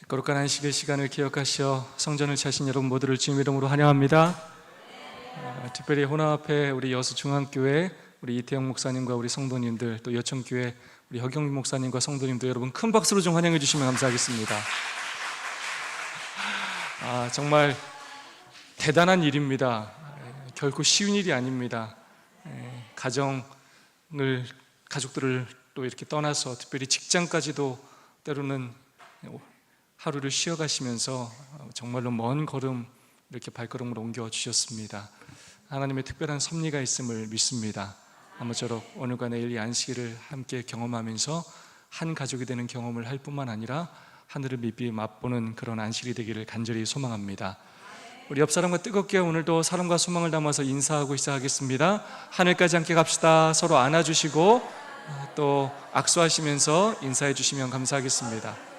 거룩한 안식일 시간을 기억하시어 성전을 차신 여러분 모두를 주님 이름으로 환영합니다. 특별히 혼합 앞에 우리 여수중앙교회 우리 이태영 목사님과 우리 성도님들, 또 여천교회 우리 허경민 목사님과 성도님들, 여러분 큰 박수로 좀 환영해 주시면 감사하겠습니다. 정말 대단한 일입니다. 결코 쉬운 일이 아닙니다. 가족들을 또 이렇게 떠나서 특별히 직장까지도 때로는 하루를 쉬어가시면서 정말로 먼 걸음 이렇게 발걸음을 옮겨 주셨습니다. 하나님의 특별한 섭리가 있음을 믿습니다. 아무쪼록 오늘과 내일 이 안식일을 함께 경험하면서 한 가족이 되는 경험을 할 뿐만 아니라 하늘을 미비 맛보는 그런 안식일이 되기를 간절히 소망합니다. 우리 옆 사람과 뜨겁게 오늘도 사랑과 소망을 담아서 인사하고 시작하겠습니다. 하늘까지 함께 갑시다. 서로 안아주시고 또 악수하시면서 인사해 주시면 감사하겠습니다.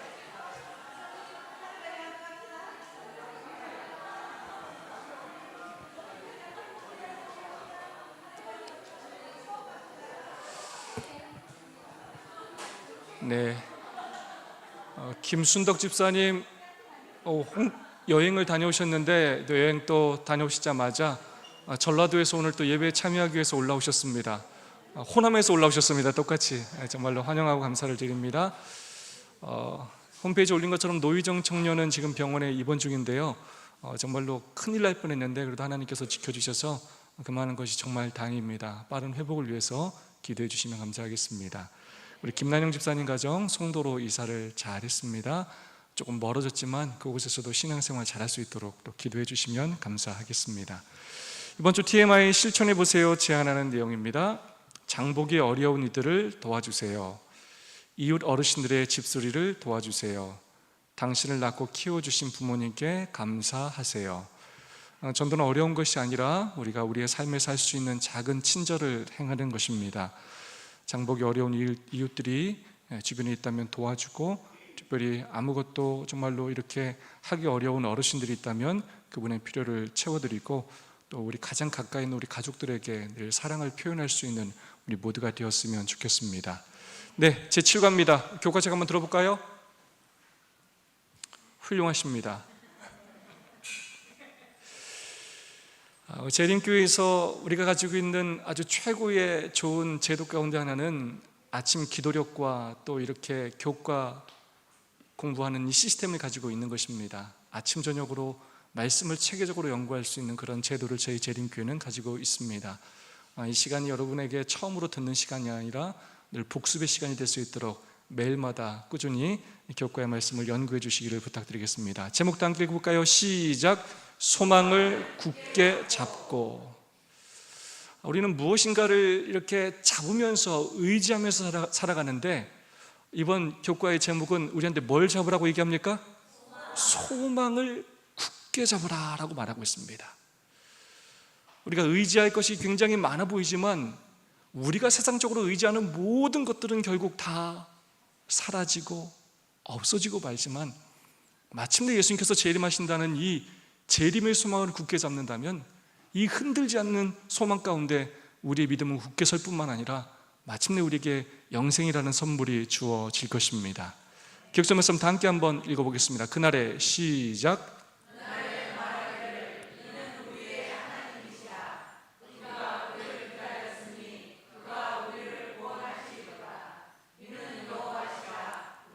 네, 김순덕 집사님 여행을 다녀오셨는데 여행 또 다녀오시자마자 전라도에서 오늘 또 예배에 참여하기 위해서 올라오셨습니다. 호남에서 올라오셨습니다. 똑같이 정말로 환영하고 감사를 드립니다. 홈페이지에 올린 것처럼 노희정 청년은 지금 병원에 입원 중인데요, 정말로 큰일 날 뻔했는데 그래도 하나님께서 지켜주셔서 그만한 것이 정말 다행입니다. 빠른 회복을 위해서 기도해 주시면 감사하겠습니다. 우리 김난영 집사님 가정 송도로 이사를 잘 했습니다. 조금 멀어졌지만 그곳에서도 신앙생활 잘할 수 있도록 또 기도해 주시면 감사하겠습니다. 이번 주 TMI 실천해 보세요 제안하는 내용입니다. 장보기 어려운 이들을 도와주세요. 이웃 어르신들의 집수리를 도와주세요. 당신을 낳고 키워주신 부모님께 감사하세요. 전도는 어려운 것이 아니라 우리가 우리의 삶에서 할 수 있는 작은 친절을 행하는 것입니다. 장보기 어려운 이웃들이 주변에 있다면 도와주고, 특별히 아무것도 정말로 이렇게 하기 어려운 어르신들이 있다면 그분의 필요를 채워드리고, 또 우리 가장 가까이 있는 우리 가족들에게 늘 사랑을 표현할 수 있는 우리 모두가 되었으면 좋겠습니다. 네, 제7과입니다. 교과책 한번 들어볼까요? 훌륭하십니다. 재림교회에서 우리가 가지고 있는 아주 최고의 좋은 제도 가운데 하나는 아침 기도력과 또 이렇게 교과 공부하는 이 시스템을 가지고 있는 것입니다. 아침 저녁으로 말씀을 체계적으로 연구할 수 있는 그런 제도를 저희 재림교회는 가지고 있습니다. 이 시간이 여러분에게 처음으로 듣는 시간이 아니라 늘 복습의 시간이 될 수 있도록 매일마다 꾸준히 교과의 말씀을 연구해 주시기를 부탁드리겠습니다. 제목도 함께 읽어볼까요? 시작! 소망을 굳게 잡고. 우리는 무엇인가를 이렇게 잡으면서 의지하면서 살아가는데, 이번 교과의 제목은 우리한테 뭘 잡으라고 얘기합니까? 소망을 굳게 잡으라 라고 말하고 있습니다. 우리가 의지할 것이 굉장히 많아 보이지만 우리가 세상적으로 의지하는 모든 것들은 결국 다 사라지고 없어지고 말지만, 마침내 예수님께서 재림하신다는 이 재림의 소망을 굳게 잡는다면 이 흔들지 않는 소망 가운데 우리의 믿음은 굳게 설 뿐만 아니라 마침내 우리에게 영생이라는 선물이 주어질 것입니다. 기억점 말씀 다 함께 한번 읽어보겠습니다. 그날의 시작. 그날의 말하기를 이는 우리의 하나님이시라. 우리가 그를 기다렸으니 그가 우리를 구원하시리로다. 이는 여호와시라.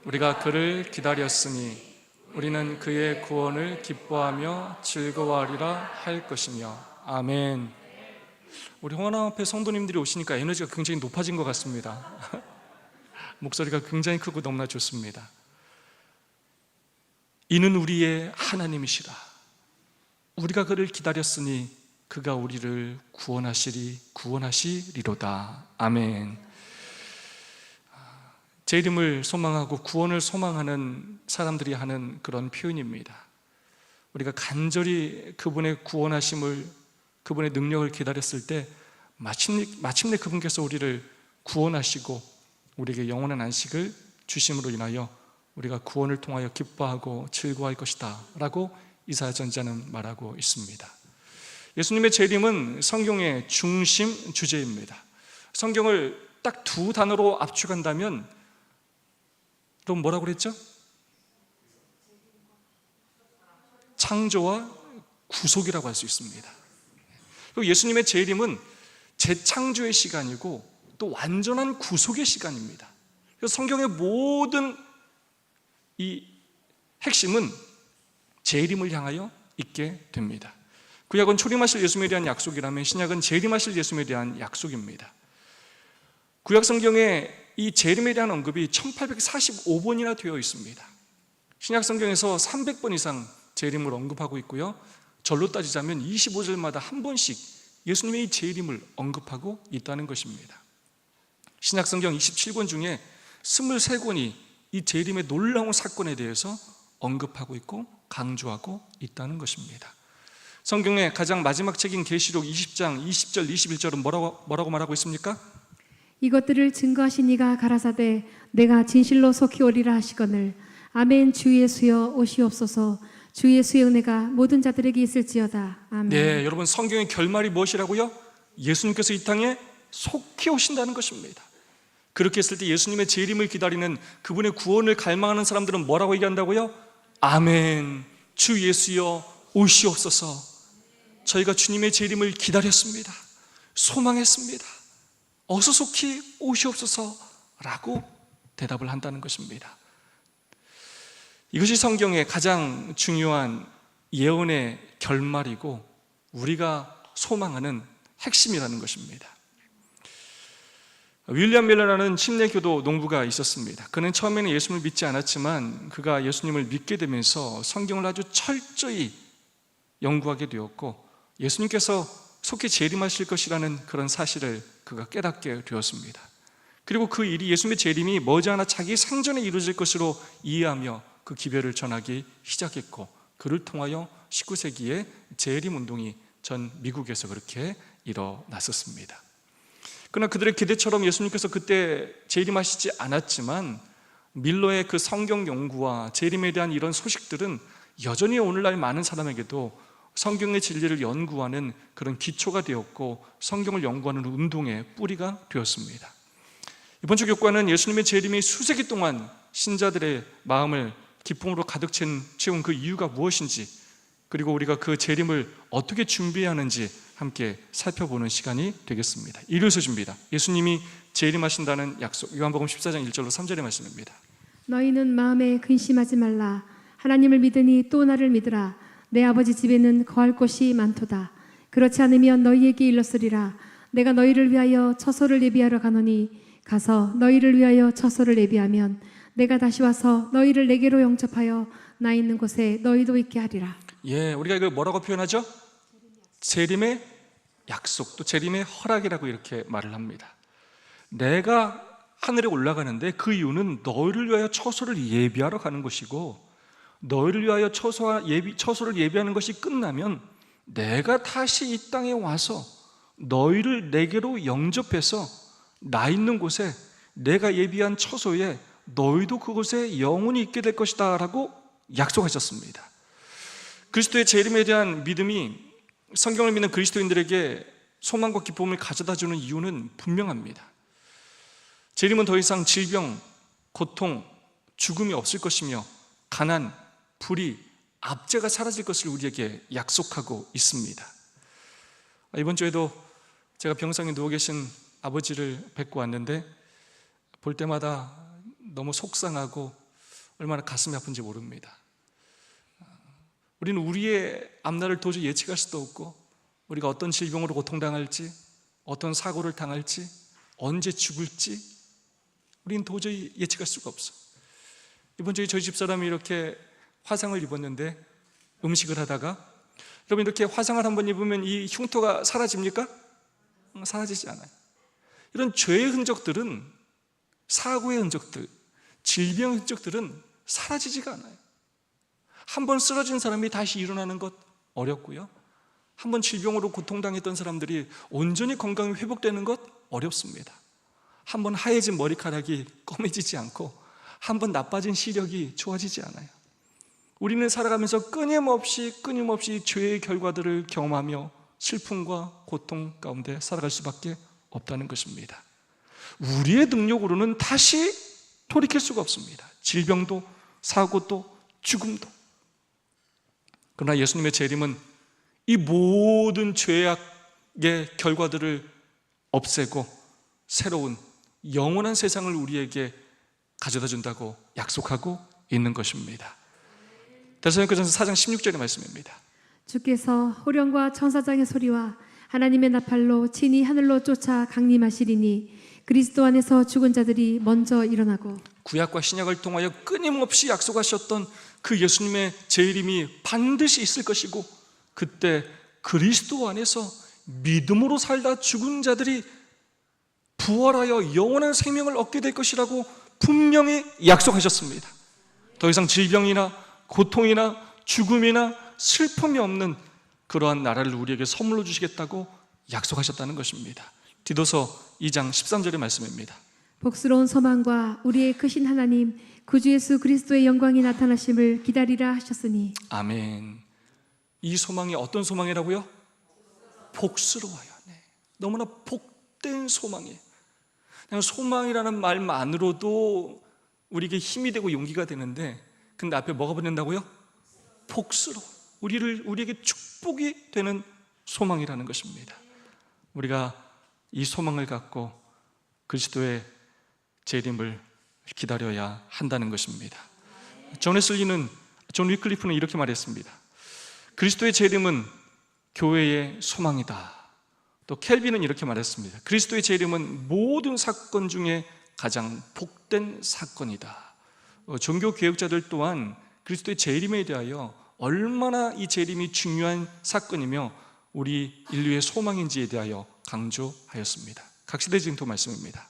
우리가 그를 기다렸으니 우리는 그의 구원을 기뻐하며 즐거워하리라 할 것이며. 아멘. 우리 홍하나 앞에 성도님들이 오시니까 에너지가 굉장히 높아진 것 같습니다. 목소리가 굉장히 크고 너무나 좋습니다. 이는 우리의 하나님이시라. 우리가 그를 기다렸으니 그가 우리를 구원하시리로다. 아멘. 재림을 소망하고 구원을 소망하는 사람들이 하는 그런 표현입니다. 우리가 간절히 그분의 구원하심을, 그분의 능력을 기다렸을 때 마침내 그분께서 우리를 구원하시고 우리에게 영원한 안식을 주심으로 인하여 우리가 구원을 통하여 기뻐하고 즐거워할 것이다 라고 이사야전자는 말하고 있습니다. 예수님의 재림은 성경의 중심 주제입니다. 성경을 딱 두 단어로 압축한다면 그럼 뭐라고 그랬죠? 창조와 구속이라고 할 수 있습니다. 그리고 예수님의 재림은 재창조의 시간이고 또 완전한 구속의 시간입니다. 그래서 성경의 모든 이 핵심은 재림을 향하여 있게 됩니다. 구약은 초림하실 예수님에 대한 약속이라면 신약은 재림하실 예수님에 대한 약속입니다. 구약 성경에 이 재림에 대한 언급이 1845번이나 되어 있습니다. 신약 성경에서 300번 이상 재림을 언급하고 있고요, 절로 따지자면 25절마다 한 번씩 예수님의 이 재림을 언급하고 있다는 것입니다. 신약 성경 27권 중에 23권이 이 재림의 놀라운 사건에 대해서 언급하고 있고 강조하고 있다는 것입니다. 성경의 가장 마지막 책인 계시록 20장 20절 21절은 뭐라고 말하고 있습니까? 이것들을 증거하신 이가 가라사대 내가 진실로 속히 오리라 하시거늘 아멘. 주 예수여 오시옵소서. 주 예수의 은혜가 모든 자들에게 있을지어다. 아멘. 네, 여러분, 성경의 결말이 무엇이라고요? 예수님께서 이 땅에 속히 오신다는 것입니다. 그렇게 했을 때 예수님의 재림을 기다리는 그분의 구원을 갈망하는 사람들은 뭐라고 얘기한다고요? 아멘. 주 예수여 오시옵소서. 저희가 주님의 재림을 기다렸습니다. 소망했습니다. 어서 속히 오시옵소서라고 대답을 한다는 것입니다. 이것이 성경의 가장 중요한 예언의 결말이고 우리가 소망하는 핵심이라는 것입니다. 윌리엄 밀러라는 침례교도 농부가 있었습니다. 그는 처음에는 예수님을 믿지 않았지만 그가 예수님을 믿게 되면서 성경을 아주 철저히 연구하게 되었고 예수님께서 속히 재림하실 것이라는 그런 사실을 그가 깨닫게 되었습니다. 그리고 그 일이 예수님의 재림이 머지않아 자기 생전에 이루어질 것으로 이해하며 그 기별을 전하기 시작했고 그를 통하여 19세기에 재림운동이 전 미국에서 그렇게 일어났었습니다. 그러나 그들의 기대처럼 예수님께서 그때 재림하시지 않았지만 밀러의 그 성경 연구와 재림에 대한 이런 소식들은 여전히 오늘날 많은 사람에게도 성경의 진리를 연구하는 그런 기초가 되었고 성경을 연구하는 운동의 뿌리가 되었습니다. 이번 주 교과는 예수님의 재림이 수세기 동안 신자들의 마음을 기쁨으로 가득 채운 그 이유가 무엇인지, 그리고 우리가 그 재림을 어떻게 준비해야 하는지 함께 살펴보는 시간이 되겠습니다. 일요일 소식입니다. 예수님이 재림하신다는 약속, 요한복음 14장 1절로 3절의 말씀입니다. 너희는 마음에 근심하지 말라. 하나님을 믿으니 또 나를 믿으라. 내 아버지 집에는 거할 곳이 많도다. 그렇지 않으면 너희에게 일렀으리라. 내가 너희를 위하여 처소를 예비하러 가노니 가서 너희를 위하여 처소를 예비하면 내가 다시 와서 너희를 내게로 영접하여 나 있는 곳에 너희도 있게 하리라. 예, 우리가 이걸 뭐라고 표현하죠? 재림의 약속, 또 재림의 허락이라고 이렇게 말을 합니다. 내가 하늘에 올라가는데 그 이유는 너희를 위하여 처소를 예비하러 가는 것이고, 너희를 위하여 처소를 예비하는 것이 끝나면 내가 다시 이 땅에 와서 너희를 내게로 영접해서 나 있는 곳에, 내가 예비한 처소에 너희도 그곳에 영원히 있게 될 것이다 라고 약속하셨습니다. 그리스도의 재림에 대한 믿음이 성경을 믿는 그리스도인들에게 소망과 기쁨을 가져다주는 이유는 분명합니다. 재림은 더 이상 질병, 고통, 죽음이 없을 것이며 가난, 불의, 압제가 사라질 것을 우리에게 약속하고 있습니다. 이번 주에도 제가 병상에 누워 계신 아버지를 뵙고 왔는데 볼 때마다 너무 속상하고 얼마나 가슴이 아픈지 모릅니다. 우리는 우리의 앞날을 도저히 예측할 수도 없고 우리가 어떤 질병으로 고통당할지, 어떤 사고를 당할지, 언제 죽을지 우리는 도저히 예측할 수가 없어. 이번 주에 저희 집사람이 이렇게 화상을 입었는데 음식을 하다가, 여러분 이렇게 화상을 한번 입으면 이 흉터가 사라집니까? 사라지지 않아요. 이런 죄의 흔적들은, 사고의 흔적들, 질병의 흔적들은 사라지지가 않아요. 한번 쓰러진 사람이 다시 일어나는 것 어렵고요, 한번 질병으로 고통당했던 사람들이 온전히 건강이 회복되는 것 어렵습니다. 한번 하얘진 머리카락이 검해지지 않고 한번 나빠진 시력이 좋아지지 않아요. 우리는 살아가면서 끊임없이 죄의 결과들을 경험하며 슬픔과 고통 가운데 살아갈 수밖에 없다는 것입니다. 우리의 능력으로는 다시 돌이킬 수가 없습니다. 질병도, 사고도, 죽음도. 그러나 예수님의 재림은 이 모든 죄악의 결과들을 없애고 새로운 영원한 세상을 우리에게 가져다 준다고 약속하고 있는 것입니다. 데살로니가전서 4장 16절의 말씀입니다. 주께서 호령과 천사장의 소리와 하나님의 나팔로 친히 하늘로 쫓아 강림하시리니 그리스도 안에서 죽은 자들이 먼저 일어나고. 구약과 신약을 통하여 끊임없이 약속하셨던 그 예수님의 재림이 반드시 있을 것이고, 그때 그리스도 안에서 믿음으로 살다 죽은 자들이 부활하여 영원한 생명을 얻게 될 것이라고 분명히 약속하셨습니다. 더 이상 질병이나 고통이나 죽음이나 슬픔이 없는 그러한 나라를 우리에게 선물로 주시겠다고 약속하셨다는 것입니다. 디도서 2장 13절의 말씀입니다. 복스러운 소망과 우리의 크신 하나님 구주 예수 그리스도의 영광이 나타나심을 기다리라 하셨으니. 아멘. 이 소망이 어떤 소망이라고요? 복스러워요. 네. 너무나 복된 소망이에요. 그냥 소망이라는 말만으로도 우리에게 힘이 되고 용기가 되는데, 근데 앞에 뭐가 붙는다고요? 복스러워. 우리에게 축복이 되는 소망이라는 것입니다. 우리가 이 소망을 갖고 그리스도의 재림을 기다려야 한다는 것입니다. 존 위클리프는 이렇게 말했습니다. 그리스도의 재림은 교회의 소망이다. 또 켈빈은 이렇게 말했습니다. 그리스도의 재림은 모든 사건 중에 가장 복된 사건이다. 종교 개혁자들 또한 그리스도의 재림에 대하여 얼마나 이 재림이 중요한 사건이며 우리 인류의 소망인지에 대하여 강조하였습니다. 각시대 증토 말씀입니다.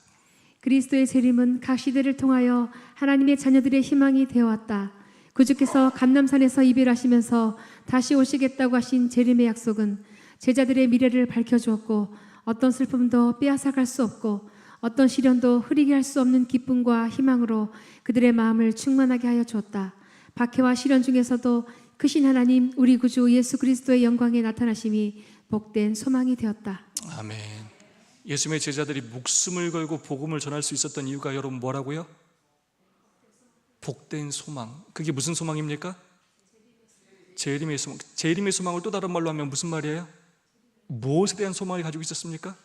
그리스도의 재림은 각 시대를 통하여 하나님의 자녀들의 희망이 되어왔다. 구주께서 감람산에서 이별하시면서 다시 오시겠다고 하신 재림의 약속은 제자들의 미래를 밝혀주었고, 어떤 슬픔도 빼앗아갈 수 없고 어떤 시련도 흐리게 할 수 없는 기쁨과 희망으로 그들의 마음을 충만하게 하여 주었다. 박해와 시련 중에서도 크신 하나님 우리 구주 예수 그리스도의 영광에 나타나심이 복된 소망이 되었다. 아멘. 예수님의 제자들이 목숨을 걸고 복음을 전할 수 있었던 이유가 여러분 뭐라고요? 복된 소망. 그게 무슨 소망입니까? 재림의 소망. 재림의 소망을 또 다른 말로 하면 무슨 말이에요? 무엇에 대한 소망을 가지고 있었습니까?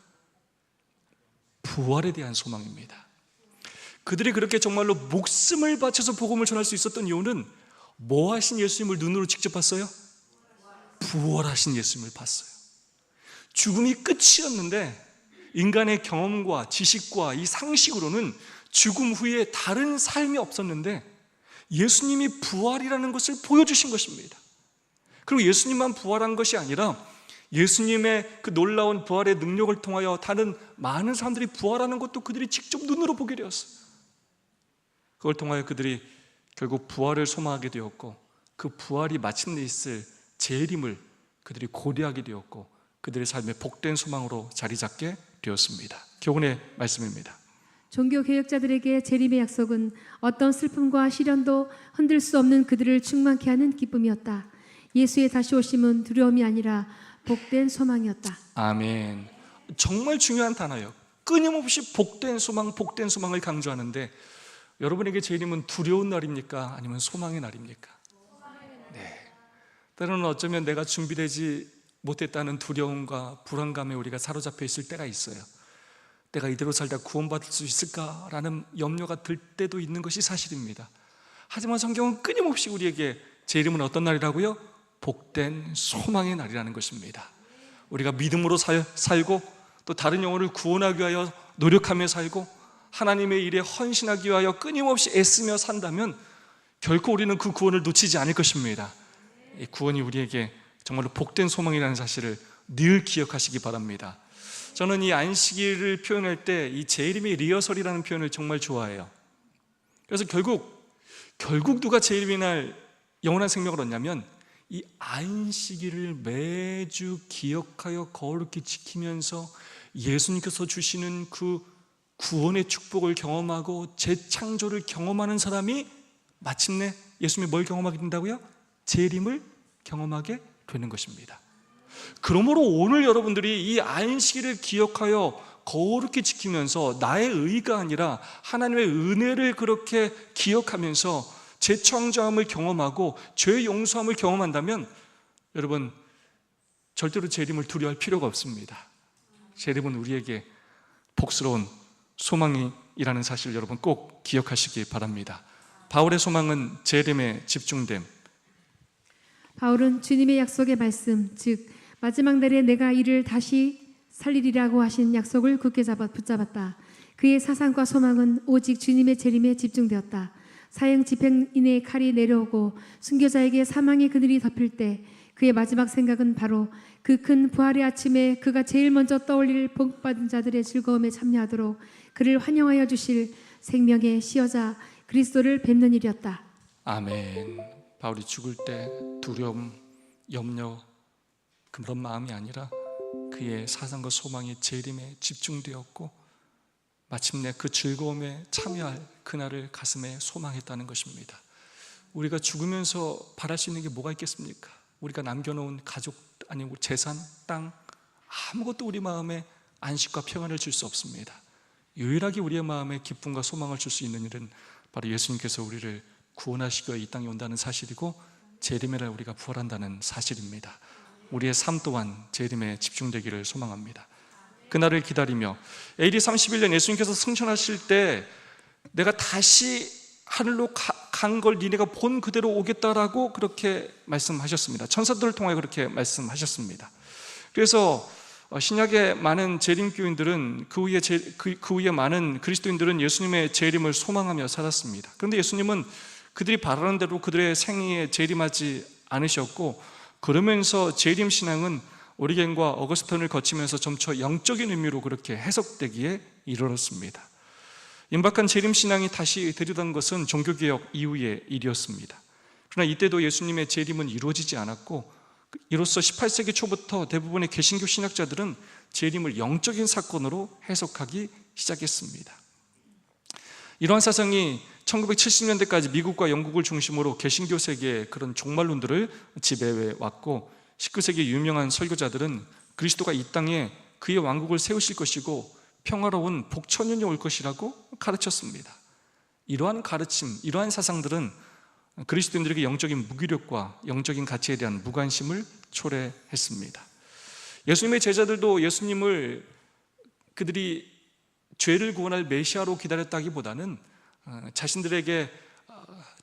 부활에 대한 소망입니다. 그들이 그렇게 정말로 목숨을 바쳐서 복음을 전할 수 있었던 이유는 뭐 하신 예수님을 눈으로 직접 봤어요? 부활하신 예수님을 봤어요. 죽음이 끝이었는데 인간의 경험과 지식과 이 상식으로는 죽음 후에 다른 삶이 없었는데 예수님이 부활이라는 것을 보여주신 것입니다. 그리고 예수님만 부활한 것이 아니라 예수님의 그 놀라운 부활의 능력을 통하여 다른 많은 사람들이 부활하는 것도 그들이 직접 눈으로 보게 되었어요. 그걸 통하여 그들이 결국 부활을 소망하게 되었고, 그 부활이 마침내 있을 재림을 그들이 고대하게 되었고, 그들의 삶의 복된 소망으로 자리 잡게 되었습니다. 교훈의 말씀입니다. 종교 개혁자들에게 재림의 약속은 어떤 슬픔과 시련도 흔들 수 없는 그들을 충만케 하는 기쁨이었다. 예수의 다시 오심은 두려움이 아니라 복된 소망이었다. 아멘. 정말 중요한 단어예요. 끊임없이 복된 소망, 복된 소망을 강조하는데, 여러분에게 재림은 두려운 날입니까? 아니면 소망의 날입니까? 네. 때로는 어쩌면 내가 준비되지 못했다는 두려움과 불안감에 우리가 사로잡혀 있을 때가 있어요. 내가 이대로 살다 구원받을 수 있을까라는 염려가 들 때도 있는 것이 사실입니다. 하지만 성경은 끊임없이 우리에게 재림은 어떤 날이라고요? 복된 소망의 날이라는 것입니다. 우리가 믿음으로 살고 또 다른 영혼을 구원하기 위하여 노력하며 살고 하나님의 일에 헌신하기 위하여 끊임없이 애쓰며 산다면 결코 우리는 그 구원을 놓치지 않을 것입니다. 이 구원이 우리에게 정말로 복된 소망이라는 사실을 늘 기억하시기 바랍니다. 저는 이 안식일을 표현할 때 이 재림의 리허설이라는 표현을 정말 좋아해요. 그래서 결국 누가 재림의 날 영원한 생명을 얻냐면 이 안식일을 매주 기억하여 거룩히 지키면서 예수님께서 주시는 그 구원의 축복을 경험하고 재창조를 경험하는 사람이 마침내 예수님이 뭘 경험하게 된다고요? 재림을 경험하게 되는 것입니다. 그러므로 오늘 여러분들이 이 안식일을 기억하여 거룩히 지키면서 나의 의가 아니라 하나님의 은혜를 그렇게 기억하면서 재창조함을 경험하고 죄 용서함을 경험한다면 여러분, 절대로 재림을 두려워할 필요가 없습니다. 재림은 우리에게 복스러운 소망이라는 사실을 여러분 꼭 기억하시기 바랍니다. 바울의 소망은 재림에 집중됨. 바울은 주님의 약속의 말씀, 즉 마지막 날에 내가 이를 다시 살리리라고 하신 약속을 굳게 붙잡았다. 그의 사상과 소망은 오직 주님의 재림에 집중되었다. 사형 집행인의 칼이 내려오고 순교자에게 사망의 그늘이 덮일 때 그의 마지막 생각은 바로 그 큰 부활의 아침에 그가 제일 먼저 떠올릴 복받은 자들의 즐거움에 참여하도록 그를 환영하여 주실 생명의 시여자 그리스도를 뵙는 일이었다. 아멘. 바울이 죽을 때 두려움, 염려 그런 마음이 아니라 그의 사상과 소망이 재림에 집중되었고 마침내 그 즐거움에 참여할 그날을 가슴에 소망했다는 것입니다. 우리가 죽으면서 바랄 수 있는 게 뭐가 있겠습니까? 우리가 남겨놓은 가족 아니고 재산, 땅 아무것도 우리 마음에 안식과 평안을 줄 수 없습니다. 유일하게 우리의 마음에 기쁨과 소망을 줄 수 있는 일은 바로 예수님께서 우리를 구원하시고 이 땅에 온다는 사실이고 재림의 날 우리가 부활한다는 사실입니다. 우리의 삶 또한 재림에 집중되기를 소망합니다. 그날을 기다리며 AD 31년 예수님께서 승천하실 때 내가 다시 하늘로 간 걸 니네가 본 그대로 오겠다라고 그렇게 말씀하셨습니다. 천사들을 통해 그렇게 말씀하셨습니다. 그래서 신약의 많은 재림교인들은 그 후에 많은 그리스도인들은 예수님의 재림을 소망하며 살았습니다. 그런데 예수님은 그들이 바라는 대로 그들의 생애에 재림하지 않으셨고 그러면서 재림 신앙은 오리겐과 어거스턴을 거치면서 점차 영적인 의미로 그렇게 해석되기에 이르렀습니다. 임박한 재림신앙이 다시 되려던 것은 종교개혁 이후의 일이었습니다. 그러나 이때도 예수님의 재림은 이루어지지 않았고 이로써 18세기 초부터 대부분의 개신교 신학자들은 재림을 영적인 사건으로 해석하기 시작했습니다. 이러한 사상이 1970년대까지 미국과 영국을 중심으로 개신교 세계의 그런 종말론들을 지배해 왔고 19세기 유명한 설교자들은 그리스도가 이 땅에 그의 왕국을 세우실 것이고 평화로운 복천년이 올 것이라고 가르쳤습니다. 이러한 가르침, 이러한 사상들은 그리스도인들에게 영적인 무기력과 영적인 가치에 대한 무관심을 초래했습니다. 예수님의 제자들도 예수님을 그들이 죄를 구원할 메시아로 기다렸다기보다는 자신들에게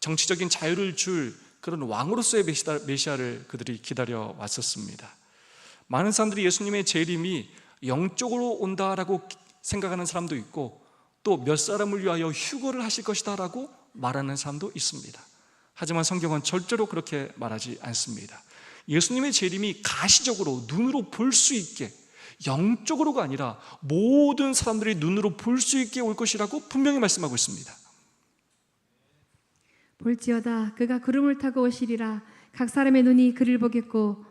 정치적인 자유를 줄 그런 왕으로서의 메시아를 그들이 기다려 왔었습니다. 많은 사람들이 예수님의 재림이 영적으로 온다라고 생각하는 사람도 있고 또 몇 사람을 위하여 휴거를 하실 것이다 라고 말하는 사람도 있습니다. 하지만 성경은 절대로 그렇게 말하지 않습니다. 예수님의 재림이 가시적으로 눈으로 볼 수 있게 영적으로가 아니라 모든 사람들이 눈으로 볼 수 있게 올 것이라고 분명히 말씀하고 있습니다. 볼지어다 그가 구름을 타고 오시리라. 각 사람의 눈이 그를 보겠고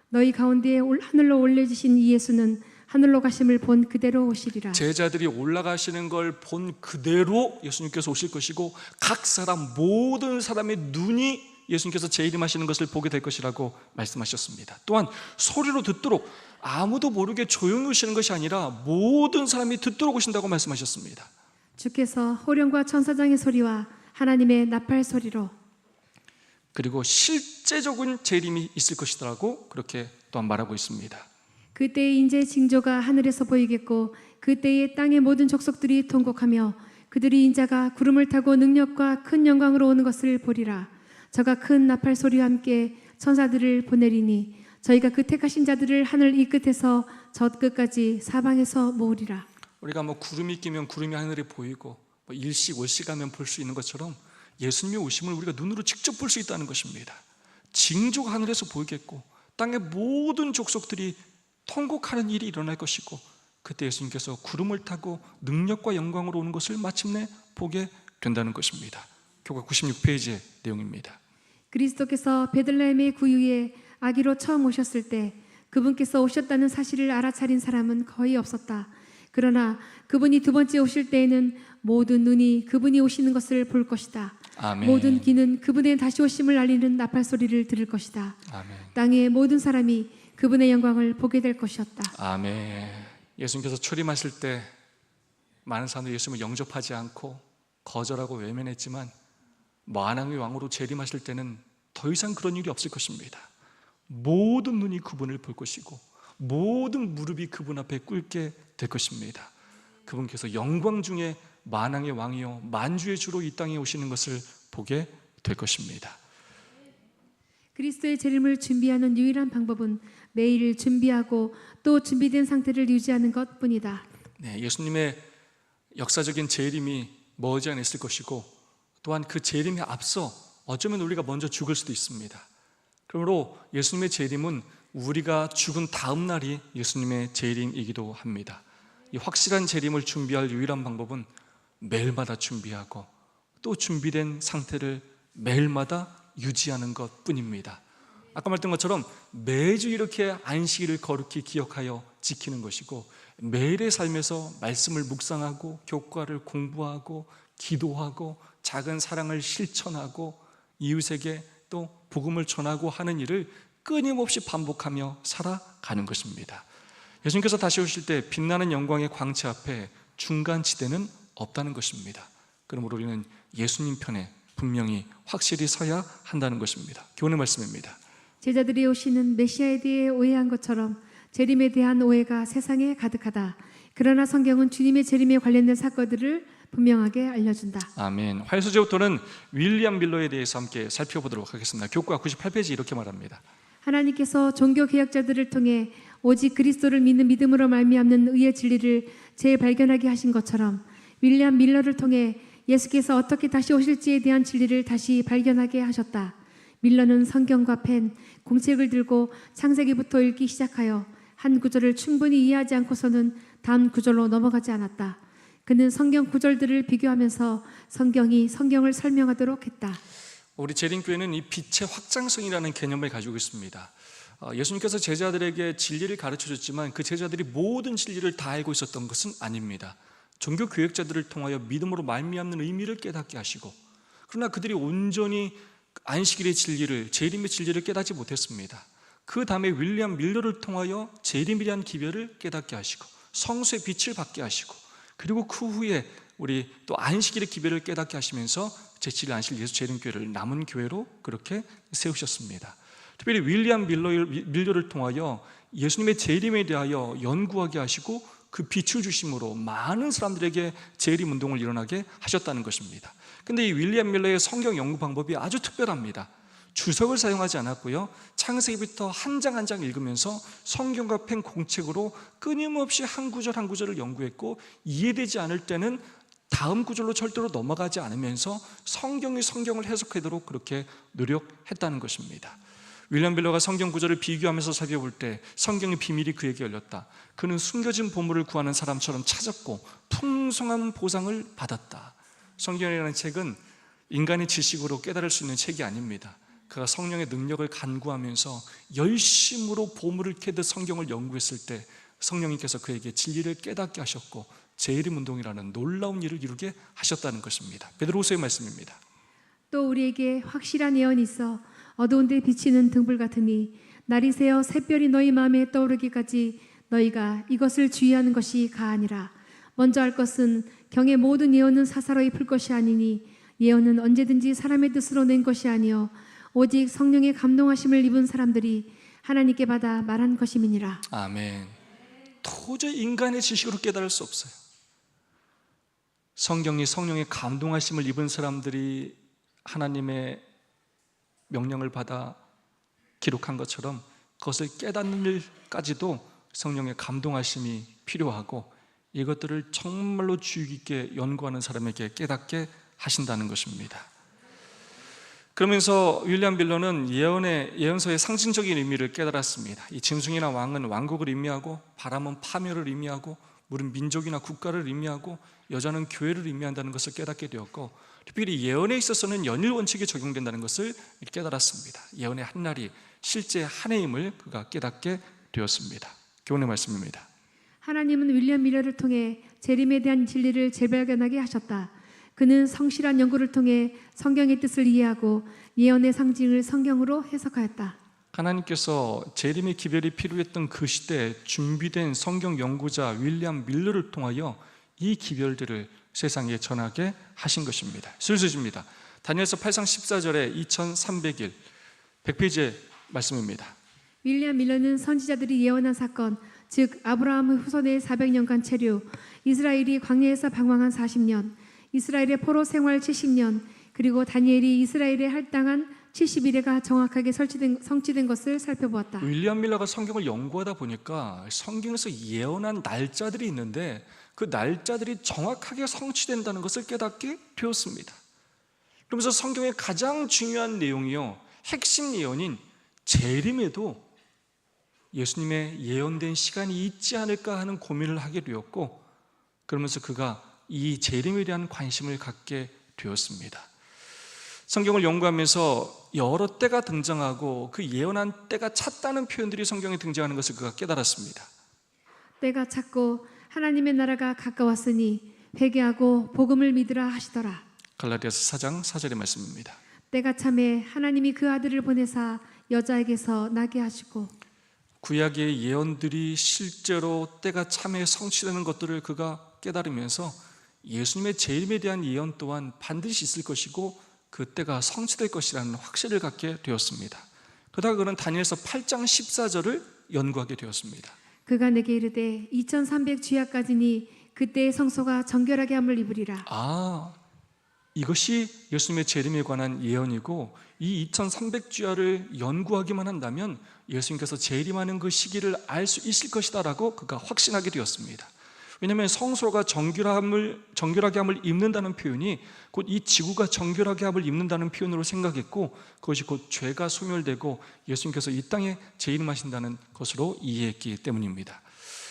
너희 가운데에 하늘로 올려지신 이 예수는 하늘로 가심을 본 그대로 오시리라. 제자들이 올라가시는 걸 본 그대로 예수님께서 오실 것이고 각 사람 모든 사람의 눈이 예수님께서 재림하시는 것을 보게 될 것이라고 말씀하셨습니다. 또한 소리로 듣도록 아무도 모르게 조용히 오시는 것이 아니라 모든 사람이 듣도록 오신다고 말씀하셨습니다. 주께서 호령과 천사장의 소리와 하나님의 나팔 소리로 그리고 실제적인 재림이 있을 것이라고 그렇게 또한 말하고 있습니다. 그때의 인재 징조가 하늘에서 보이겠고 그때의 땅의 모든 족속들이 통곡하며 그들이 인자가 구름을 타고 능력과 큰 영광으로 오는 것을 보리라. 저가 큰 나팔 소리와 함께 천사들을 보내리니 저희가 그 택하신 자들을 하늘 이 끝에서 저 끝까지 사방에서 모으리라. 우리가 구름이 끼면 구름이 하늘에 보이고 일시 월시가면 볼 수 있는 것처럼 예수님의 오심을 우리가 눈으로 직접 볼 수 있다는 것입니다. 징조가 하늘에서 보이겠고 땅의 모든 족속들이 통곡하는 일이 일어날 것이고 그때 예수님께서 구름을 타고 능력과 영광으로 오는 것을 마침내 보게 된다는 것입니다. 교과 96페이지의 내용입니다. 그리스도께서 베들레헴의 구유에 아기로 처음 오셨을 때 그분께서 오셨다는 사실을 알아차린 사람은 거의 없었다. 그러나 그분이 두 번째 오실 때에는 모든 눈이 그분이 오시는 것을 볼 것이다. 아멘. 모든 귀는 그분의 다시 오심을 알리는 나팔 소리를 들을 것이다. 아멘. 땅의 모든 사람이 그분의 영광을 보게 될 것이었다. 아멘. 예수님께서 출임하실 때 많은 사람들이 예수님을 영접하지 않고 거절하고 외면했지만 만왕의 왕으로 재림하실 때는 더 이상 그런 일이 없을 것입니다. 모든 눈이 그분을 볼 것이고 모든 무릎이 그분 앞에 꿇게 될 것입니다. 그분께서 영광 중에 만왕의 왕이요 만주의 주로 이 땅에 오시는 것을 보게 될 것입니다. 그리스도의 재림을 준비하는 유일한 방법은 매일 준비하고 또 준비된 상태를 유지하는 것뿐이다. 네, 예수님의 역사적인 재림이 머지않아 있을 것이고 또한 그 재림에 앞서 어쩌면 우리가 먼저 죽을 수도 있습니다. 그러므로 예수님의 재림은 우리가 죽은 다음 날이 예수님의 재림이기도 합니다. 이 확실한 재림을 준비할 유일한 방법은 매일마다 준비하고 또 준비된 상태를 매일마다 유지하는 것뿐입니다. 아까 말했던 것처럼 매주 이렇게 안식일을 거룩히 기억하여 지키는 것이고 매일의 삶에서 말씀을 묵상하고 교과를 공부하고 기도하고 작은 사랑을 실천하고 이웃에게 또 복음을 전하고 하는 일을 끊임없이 반복하며 살아가는 것입니다. 예수님께서 다시 오실 때 빛나는 영광의 광채 앞에 중간지대는 없다는 것입니다. 그러므로 우리는 예수님 편에 분명히 확실히 서야 한다는 것입니다. 교훈의 말씀입니다. 제자들이 오시는 메시아에 대해 오해한 것처럼 재림에 대한 오해가 세상에 가득하다. 그러나 성경은 주님의 재림에 관련된 사건들을 분명하게 알려준다. 아멘. 화요소제부터는 윌리엄 밀러에 대해서 함께 살펴보도록 하겠습니다. 교과 98페이지 이렇게 말합니다. 하나님께서 종교 개혁자들을 통해 오직 그리스도를 믿는 믿음으로 말미암는 의의 진리를 재발견하게 하신 것처럼 윌리엄 밀러를 통해 예수께서 어떻게 다시 오실지에 대한 진리를 다시 발견하게 하셨다. 밀러는 성경과 펜, 공책을 들고 창세기부터 읽기 시작하여 한 구절을 충분히 이해하지 않고서는 다음 구절로 넘어가지 않았다. 그는 성경 구절들을 비교하면서 성경을 설명하도록 했다. 우리 재림교회는 이 빛의 확장성이라는 개념을 가지고 있습니다. 예수님께서 제자들에게 진리를 가르쳐줬지만 그 제자들이 모든 진리를 다 알고 있었던 것은 아닙니다. 종교 교역자들을 통하여 믿음으로 말미암는 의미를 깨닫게 하시고 그러나 그들이 온전히 안식일의 진리를, 재림의 진리를 깨닫지 못했습니다. 그 다음에 윌리엄 밀러를 통하여 재림에 대한 기별을 깨닫게 하시고 성수의 빛을 받게 하시고 그리고 그 후에 우리 또 안식일의 기별을 깨닫게 하시면서 제7일 안식일 예수 재림교회를 남은 교회로 그렇게 세우셨습니다. 특별히 윌리엄 밀러를 통하여 예수님의 재림에 대하여 연구하게 하시고 그 빛을 주심으로 많은 사람들에게 재림 운동을 일어나게 하셨다는 것입니다. 근데 이 윌리엄 밀러의 성경 연구 방법이 아주 특별합니다. 주석을 사용하지 않았고요. 창세기부터 한 장 한 장 읽으면서 성경과 펜 공책으로 끊임없이 한 구절 한 구절을 연구했고 이해되지 않을 때는 다음 구절로 절대로 넘어가지 않으면서 성경이 성경을 해석하도록 그렇게 노력했다는 것입니다. 윌리엄 밀러가 성경 구절을 비교하면서 살펴볼 때 성경의 비밀이 그에게 열렸다. 그는 숨겨진 보물을 구하는 사람처럼 찾았고 풍성한 보상을 받았다. 성경이라는 책은 인간의 지식으로 깨달을 수 있는 책이 아닙니다. 그가 성령의 능력을 간구하면서 열심으로 보물을 캐듯 성경을 연구했을 때 성령님께서 그에게 진리를 깨닫게 하셨고 재림 운동이라는 놀라운 일을 이루게 하셨다는 것입니다. 베드로후서의 말씀입니다. 또 우리에게 확실한 예언이 있어 어두운 데 비치는 등불 같으니 날이 새어 샛별이 너희 마음에 떠오르기까지 너희가 이것을 주의하는 것이 가아니라. 먼저 할 것은 경의 모든 예언은 사사로이 풀 것이 아니니 예언은 언제든지 사람의 뜻으로 낸 것이 아니요 오직 성령의 감동하심을 입은 사람들이 하나님께 받아 말한 것임이니라. 아멘. 도저히 인간의 지식으로 깨달을 수 없어요. 성경이 성령의 감동하심을 입은 사람들이 하나님의 명령을 받아 기록한 것처럼 그것을 깨닫는 일까지도 성령의 감동하심이 필요하고 이것들을 정말로 주의 깊게 연구하는 사람에게 깨닫게 하신다는 것입니다. 그러면서 윌리엄 밀러는 예언서의 상징적인 의미를 깨달았습니다. 이 짐승이나 왕은 왕국을 의미하고 바람은 파멸을 의미하고 물은 민족이나 국가를 의미하고 여자는 교회를 의미한다는 것을 깨닫게 되었고 특별히 예언에 있어서는 연일 원칙이 적용된다는 것을 깨달았습니다. 예언의 한 날이 실제 한 해임을 그가 깨닫게 되었습니다. 교훈의 말씀입니다. 하나님은 윌리엄 밀러를 통해 재림에 대한 진리를 재발견하게 하셨다. 그는 성실한 연구를 통해 성경의 뜻을 이해하고 예언의 상징을 성경으로 해석하였다. 하나님께서 재림의 기별이 필요했던 그 시대에 준비된 성경 연구자 윌리엄 밀러를 통하여 이 기별들을 세상에 전하게 하신 것입니다. 슬슬입니다. 다니엘서 8장 14절에 2300일 100페이지의 말씀입니다. 윌리엄 밀러는 선지자들이 예언한 사건, 즉 아브라함의 후손의 400년간 체류, 이스라엘이 광야에서 방황한 40년, 이스라엘의 포로 생활 70년, 그리고 다니엘이 이스라엘에 할당한 70일에가 정확하게 성취된 것을 살펴보았다. 윌리엄 밀러가 성경을 연구하다 보니까 성경에서 예언한 날짜들이 있는데 그 날짜들이 정확하게 성취된다는 것을 깨닫게 되었습니다. 그러면서 성경의 가장 중요한 내용이요, 핵심 예언인 재림에도 예수님의 예언된 시간이 있지 않을까 하는 고민을 하게 되었고, 그러면서 그가 이 재림에 대한 관심을 갖게 되었습니다. 성경을 연구하면서 여러 때가 등장하고 그 예언한 때가 찼다는 표현들이 성경에 등장하는 것을 그가 깨달았습니다. 때가 찼고 하나님의 나라가 가까웠으니 회개하고 복음을 믿으라 하시더라. 갈라디아서 4장 4절의 말씀입니다. 때가 참에 하나님이 그 아들을 보내사 여자에게서 나게 하시고, 구약의 예언들이 실제로 때가 참에 성취되는 것들을 그가 깨달으면서 예수님의 재림에 대한 예언 또한 반드시 있을 것이고 그 때가 성취될 것이라는 확신을 갖게 되었습니다. 그러다가 그는 다니엘서 8장 14절을 연구하게 되었습니다. 그가 내게 이르되 2300주야까지니 그때의 성소가 정결하게 함을 입으리라. 이것이 예수님의 재림에 관한 예언이고, 이 2300주야를 연구하기만 한다면 예수님께서 재림하는 그 시기를 알 수 있을 것이다 라고 그가 확신하게 되었습니다. 왜냐하면 성소가 정결하게 함을 입는다는 표현이 곧 이 지구가 정결하게 함을 입는다는 표현으로 생각했고, 그것이 곧 죄가 소멸되고 예수님께서 이 땅에 재림하신다는 것으로 이해했기 때문입니다.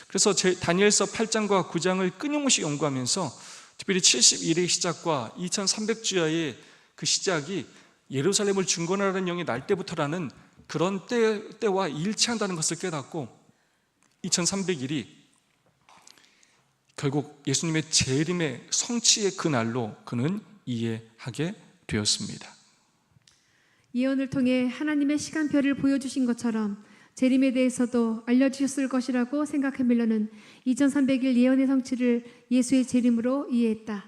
그래서 다니엘서 8장과 9장을 끊임없이 연구하면서 특별히 71의 시작과 2300주야의 그 시작이 예루살렘을 중건하라는 영이 날 때부터라는 그런 때와 일치한다는 것을 깨닫고 2300일이 결국 예수님의 재림의 성취의 그날로 그는 이해하게 되었습니다. 예언을 통해 하나님의 시간표를 보여주신 것처럼 재림에 대해서도 알려주셨을 것이라고 생각해 밀러는 2300일 예언의 성취를 예수의 재림으로 이해했다.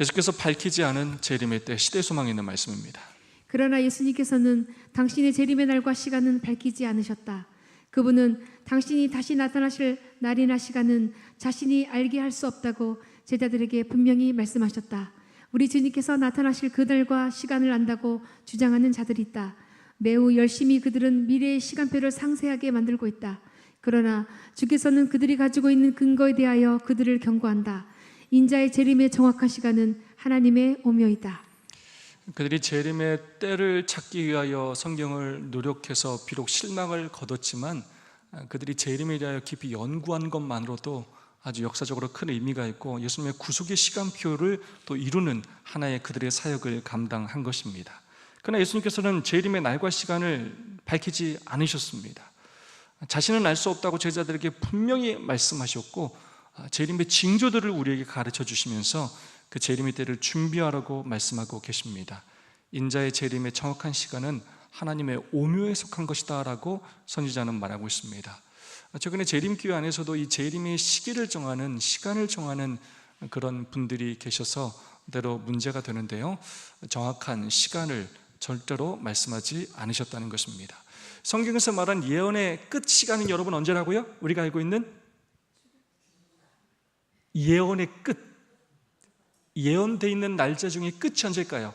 예수께서 밝히지 않은 재림의 때, 시대 소망이 있는 말씀입니다. 그러나 예수님께서는 당신의 재림의 날과 시간은 밝히지 않으셨다. 그분은 당신이 다시 나타나실 날이나 시간은 자신이 알게 할 수 없다고 제자들에게 분명히 말씀하셨다. 우리 주님께서 나타나실 그 날과 시간을 안다고 주장하는 자들이 있다. 매우 열심히 그들은 미래의 시간표를 상세하게 만들고 있다. 그러나 주께서는 그들이 가지고 있는 근거에 대하여 그들을 경고한다. 인자의 재림의 정확한 시간은 하나님의 오묘이다. 그들이 재림의 때를 찾기 위하여 성경을 노력해서 비록 실망을 거뒀지만 그들이 재림에 대하여 깊이 연구한 것만으로도 아주 역사적으로 큰 의미가 있고 예수님의 구속의 시간표를 또 이루는 하나의 그들의 사역을 감당한 것입니다. 그러나 예수님께서는 재림의 날과 시간을 밝히지 않으셨습니다. 자신은 알 수 없다고 제자들에게 분명히 말씀하셨고 재림의 징조들을 우리에게 가르쳐 주시면서 그 재림의 때를 준비하라고 말씀하고 계십니다. 인자의 재림의 정확한 시간은 하나님의 오묘에 속한 것이다 라고 선지자는 말하고 있습니다. 최근에 재림교회 안에서도 이 재림의 시기를 정하는, 시간을 정하는 그런 분들이 계셔서 때로 문제가 되는데요, 정확한 시간을 절대로 말씀하지 않으셨다는 것입니다. 성경에서 말한 예언의 끝 시간은 여러분 언제라고요? 우리가 알고 있는 예언의 끝, 예언되어 있는 날짜 중에 끝이 언제일까요?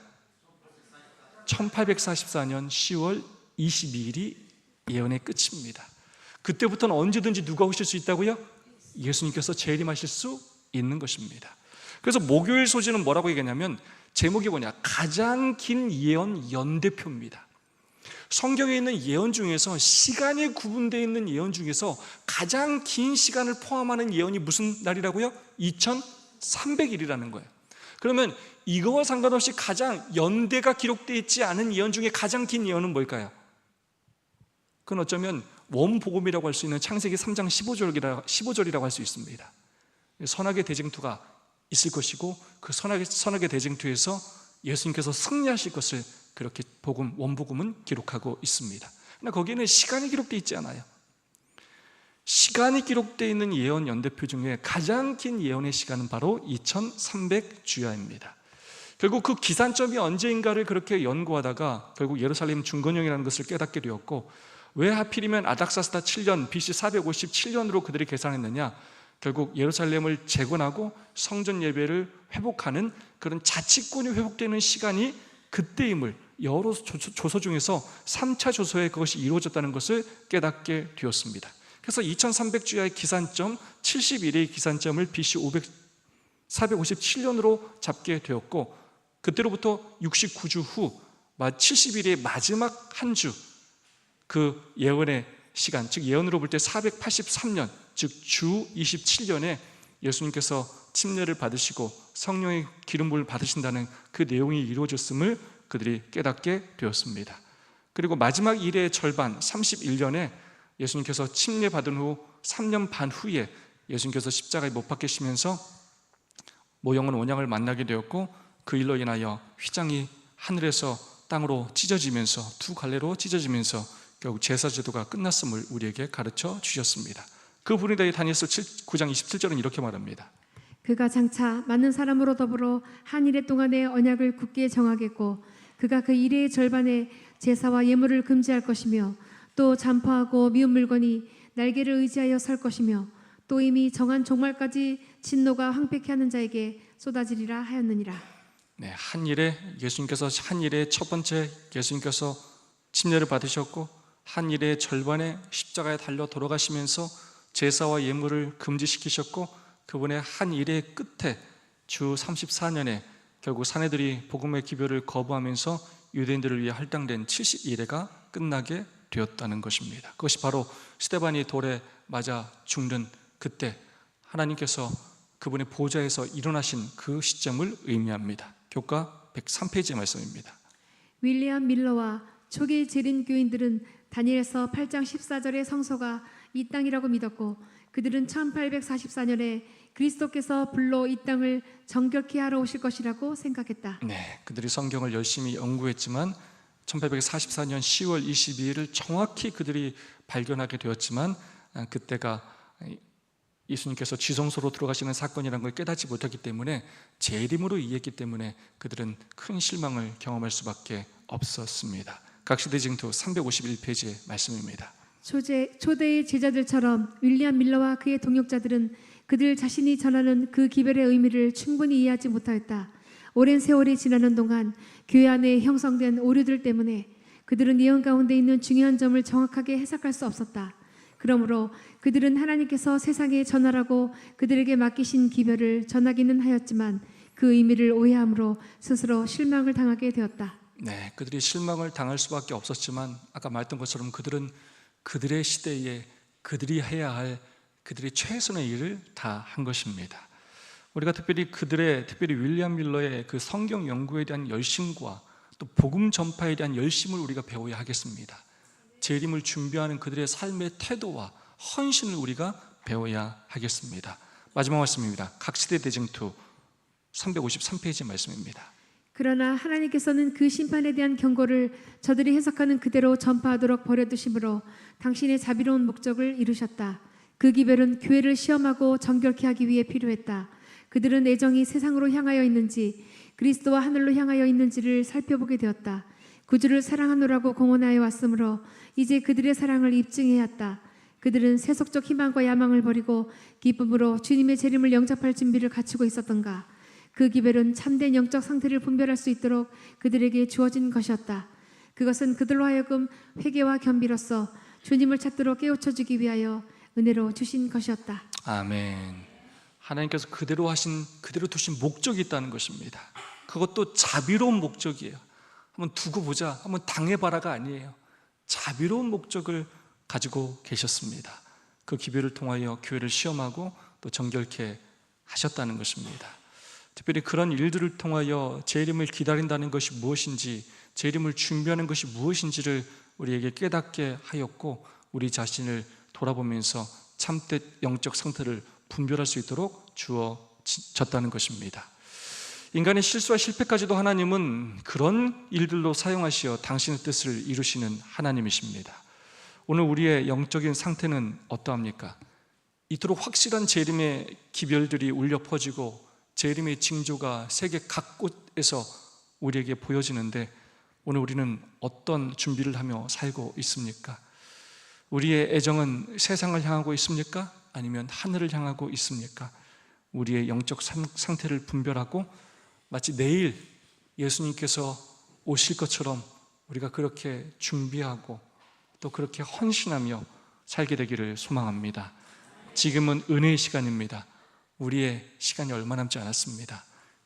1844년 10월 22일이 예언의 끝입니다. 그때부터는 언제든지 누가 오실 수 있다고요? 예수님께서 재림하실 수 있는 것입니다. 그래서 목요일 소지는 뭐라고 얘기하냐면 제목이 뭐냐? 가장 긴 예언 연대표입니다. 성경에 있는 예언 중에서, 시간이 구분되어 있는 예언 중에서 가장 긴 시간을 포함하는 예언이 무슨 날이라고요? 2300일이라는 거예요. 그러면 이거와 상관없이 가장 연대가 기록되어 있지 않은 예언 중에 가장 긴 예언은 뭘까요? 그건 어쩌면 원복음이라고 할 수 있는 창세기 3장 15절이라고 할 수 있습니다. 선악의 대쟁투가 있을 것이고 그 선악의 대쟁투에서 예수님께서 승리하실 것을 그렇게 원복음은 기록하고 있습니다. 그러나 거기에는 시간이 기록되어 있지 않아요. 시간이 기록되어 있는 예언 연대표 중에 가장 긴 예언의 시간은 바로 2300주야입니다. 결국 그 기산점이 언제인가를 그렇게 연구하다가 결국 예루살렘 중건형이라는 것을 깨닫게 되었고, 왜 하필이면 아닥사스다 7년 BC 457년으로 그들이 계산했느냐? 결국 예루살렘을 재건하고 성전 예배를 회복하는 그런 자치권이 회복되는 시간이 그때임을, 여러 조서 중에서 3차 조서에 그것이 이루어졌다는 것을 깨닫게 되었습니다. 그래서 2300주야의 기산점 71의 기산점을 BC 457년으로 잡게 되었고, 그때로부터 69주 후 70일의 마지막 한 주, 그 예언의 시간, 즉 예언으로 볼 때 483년, 즉 주 27년에 예수님께서 침례를 받으시고 성령의 기름부음을 받으신다는 그 내용이 이루어졌음을 그들이 깨닫게 되었습니다. 그리고 마지막 일의 절반 31년에 예수님께서 침례 받은 후 3년 반 후에 예수님께서 십자가에 못 박히시면서 모형은 온양을 만나게 되었고, 그 일로 인하여 휘장이 하늘에서 땅으로 찢어지면서, 두 갈래로 찢어지면서 결국 제사제도가 끝났음을 우리에게 가르쳐 주셨습니다. 그 부분에 다니엘서 9장 27절은 이렇게 말합니다. 그가 장차 많은 사람으로 더불어 한 이래 동안의 언약을 굳게 정하겠고, 그가 그 이래의 절반에 제사와 예물을 금지할 것이며, 또 잔포하고 미운 물건이 날개를 의지하여 설 것이며, 또 이미 정한 종말까지 진노가 황폐케 하는 자에게 쏟아지리라 하였느니라. 네, 한 일에 예수님께서 한 일에 첫 번째 예수님께서 침례를 받으셨고, 한 일의 절반에 십자가에 달려 돌아가시면서 제사와 예물을 금지시키셨고, 그분의 한 일의 끝에 주 34년에 결국 사내들이 복음의 기별을 거부하면서 유대인들을 위해 할당된 70일회가 끝나게 되었다는 것입니다. 그것이 바로 스데반이 돌에 맞아 죽는 그때 하나님께서 그분의 보좌에서 일어나신 그 시점을 의미합니다. 교과 103페이지의 말씀입니다. 윌리엄 밀러와 초기 재림 교인들은 다니엘서 8장 14절의 성소가 이 땅이라고 믿었고, 그들은 1844년에 그리스도께서 불로 이 땅을 정결케 하러 오실 것이라고 생각했다. 네, 그들이 성경을 열심히 연구했지만 1844년 10월 22일을 정확히 그들이 발견하게 되었지만, 그때가 예수님께서 지성소로 들어가시는 사건이라는 걸 깨닫지 못했기 때문에, 재림으로 이해했기 때문에 그들은 큰 실망을 경험할 수밖에 없었습니다. 각시대 징투 351페이지의 말씀입니다. 초대의 제자들처럼 윌리엄 밀러와 그의 동역자들은 그들 자신이 전하는 그 기별의 의미를 충분히 이해하지 못하였다. 오랜 세월이 지나는 동안 교회 안에 형성된 오류들 때문에 그들은 예언 가운데 있는 중요한 점을 정확하게 해석할 수 없었다. 그러므로 그들은 하나님께서 세상에 전하라고 그들에게 맡기신 기별을 전하기는 하였지만 그 의미를 오해함으로 스스로 실망을 당하게 되었다. 네, 그들이 실망을 당할 수밖에 없었지만, 아까 말했던 것처럼 그들은 그들의 시대에 그들이 해야 할 그들의 최선의 일을 다 한 것입니다. 우리가 특별히 윌리엄 밀러의 그 성경 연구에 대한 열심과 또 복음 전파에 대한 열심을 우리가 배워야 하겠습니다. 재림을 준비하는 그들의 삶의 태도와 헌신을 우리가 배워야 하겠습니다. 마지막 말씀입니다. 각시대 대징투 353페이지 말씀입니다. 그러나 하나님께서는 그 심판에 대한 경고를 저들이 해석하는 그대로 전파하도록 버려두심으로 당신의 자비로운 목적을 이루셨다. 그 기별은 교회를 시험하고 정결케 하기 위해 필요했다. 그들은 애정이 세상으로 향하여 있는지 그리스도와 하늘로 향하여 있는지를 살펴보게 되었다. 구주를 사랑하노라고 공언하여 왔으므로 이제 그들의 사랑을 입증해야 했다. 그들은 세속적 희망과 야망을 버리고 기쁨으로 주님의 재림을 영접할 준비를 갖추고 있었던가. 그 기별은 참된 영적 상태를 분별할 수 있도록 그들에게 주어진 것이었다. 그것은 그들로 하여금 회개와 겸비로써 주님을 찾도록 깨우쳐주기 위하여 은혜로 주신 것이었다. 아멘. 하나님께서 그대로 두신 목적이 있다는 것입니다. 그것도 자비로운 목적이에요. 한번 두고 보자, 한번 당해봐라가 아니에요. 자비로운 목적을 가지고 계셨습니다. 그 기별을 통하여 교회를 시험하고 또 정결케 하셨다는 것입니다. 특별히 그런 일들을 통하여 재림을 기다린다는 것이 무엇인지, 재림을 준비하는 것이 무엇인지를 우리에게 깨닫게 하였고, 우리 자신을 돌아보면서 참된 영적 상태를 분별할 수 있도록 주어졌다는 것입니다. 인간의 실수와 실패까지도 하나님은 그런 일들로 사용하시어 당신의 뜻을 이루시는 하나님이십니다. 오늘 우리의 영적인 상태는 어떠합니까? 이토록 확실한 재림의 기별들이 울려 퍼지고 재림의 징조가 세계 각곳에서 우리에게 보여지는데 오늘 우리는 어떤 준비를 하며 살고 있습니까? 우리의 애정은 세상을 향하고 있습니까? 아니면 하늘을 향하고 있습니까? 우리의 영적 상태를 분별하고 마치 내일 예수님께서 오실 것처럼 우리가 그렇게 준비하고 또 그렇게 헌신하며 살게 되기를 소망합니다. 지금은 은혜의 시간입니다. 우리의 시간이 얼마 남지 않았습니다.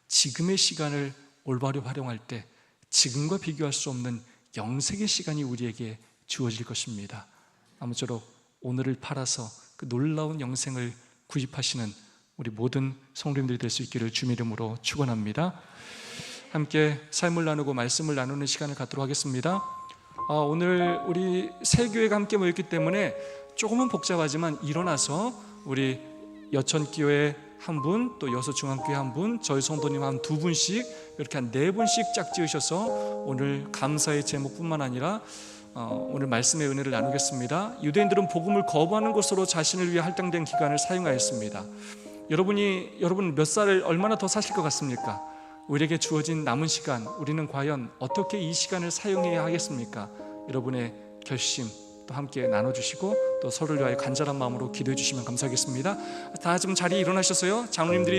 지금의 시간을 올바로 활용할 때 지금과 비교할 수 없는 영생의 시간이 우리에게 주어질 것입니다. 아무쪼록 오늘을 팔아서 그 놀라운 영생을 구입하시는 우리 모든 성도님들이 될 수 있기를 주님의 이름으로 축원합니다. 함께 삶을 나누고 말씀을 나누는 시간을 갖도록 하겠습니다. 오늘 우리 세 교회가 함께 모였기 때문에 조금은 복잡하지만 일어나서 우리 여천교회 한 분, 또 여수중앙교회 한 분, 저희 성도님 한 두 분씩 이렇게 한 네 분씩 짝지으셔서 오늘 감사의 제목뿐만 아니라 오늘 말씀의 은혜를 나누겠습니다. 유대인들은 복음을 거부하는 것으로 자신을 위해 할당된 기간을 사용하였습니다. 여러분 몇 살을 얼마나 더 사실 것 같습니까? 우리에게 주어진 남은 시간, 우리는 과연 어떻게 이 시간을 사용해야 하겠습니까? 여러분의 결심 또 함께 나눠주시고 또 서로를 위하여 간절한 마음으로 기도해 주시면 감사하겠습니다. 다 좀 자리에 일어나셔서요, 장로님들이